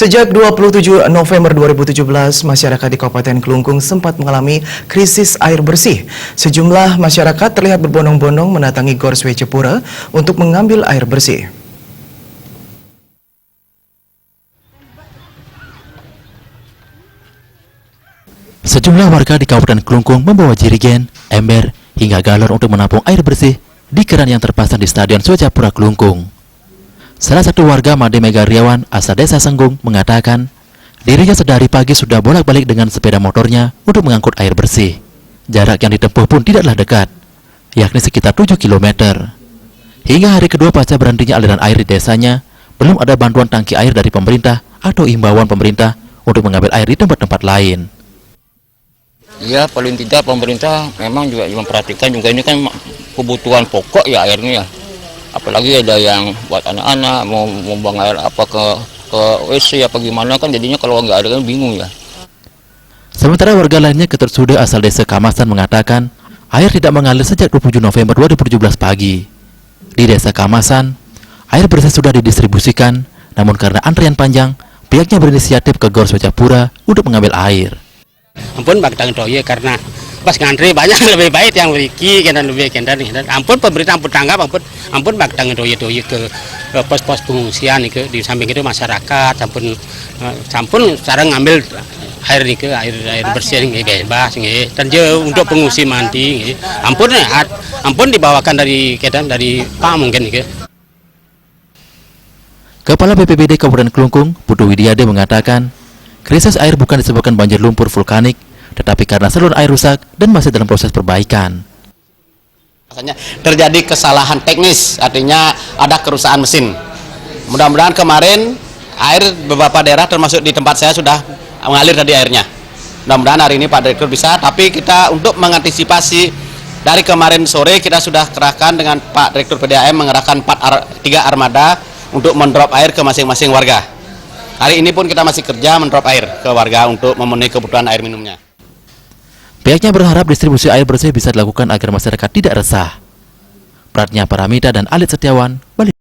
Sejak 27 November 2017, masyarakat di Kabupaten Kelungkung sempat mengalami krisis air bersih. Sejumlah masyarakat terlihat berbondong-bondong mendatangi Gor Swecapura untuk mengambil air bersih. Sejumlah warga di Kabupaten Kelungkung membawa jerigen, ember, hingga galon untuk menampung air bersih di keran yang terpasang di Stadion Swecapura Kelungkung. Salah satu warga Made Megariawan asal Desa Senggung mengatakan dirinya sedari pagi sudah bolak-balik dengan sepeda motornya untuk mengangkut air bersih. Jarak yang ditempuh pun tidaklah dekat, yakni sekitar 7 km. Hingga hari kedua pasca berhentinya aliran air di desanya, belum ada bantuan tangki air dari pemerintah atau imbauan pemerintah untuk mengambil air di tempat-tempat lain. Ya, paling tidak pemerintah memang juga memperhatikan juga, ini kan kebutuhan pokok ya airnya ya. Apalagi ada yang buat anak-anak mau buang air apa ke WC apa gimana, kan jadinya kalau nggak ada kan bingung ya. Sementara warga lainnya Ketersude asal Desa Kamasan mengatakan air tidak mengalir sejak 27 November 2017 pagi. Di Desa Kamasan, air bersih sudah didistribusikan, namun karena antrian panjang, pihaknya berinisiatif ke Gor Swecapura untuk mengambil air. Ampun bagdang doye karena pas ngantri banyak lebih baik yang beriki dan lebih kendan. Ampun pemerintah ampun tanggap ampun bagdang doye ke pos-pos pengungsian ke di samping itu masyarakat sampun sekarang ngambil air nih ke air bersih nih bebas nih dan untuk pengungsi mandi ampun dibawakan dari kedan dari Pak mungkin nih. Kepala BPBD Kabupaten Kelungkung, Putu Widiade mengatakan, krisis air bukan disebabkan banjir lumpur vulkanik, tetapi karena saluran air rusak dan masih dalam proses perbaikan. Terjadi kesalahan teknis, artinya ada kerusakan mesin. Mudah-mudahan kemarin air beberapa daerah termasuk di tempat saya sudah mengalir tadi airnya. Mudah-mudahan hari ini Pak Direktur bisa, tapi kita untuk mengantisipasi dari kemarin sore kita sudah kerahkan dengan Pak Direktur PDAM mengerahkan 3 armada untuk mendrop air ke masing-masing warga. Hari ini pun kita masih kerja mendrop air ke warga untuk memenuhi kebutuhan air minumnya. Pihaknya berharap distribusi air bersih bisa dilakukan agar masyarakat tidak resah. Pratnya Paramita dan Alit Setiawan, Bali.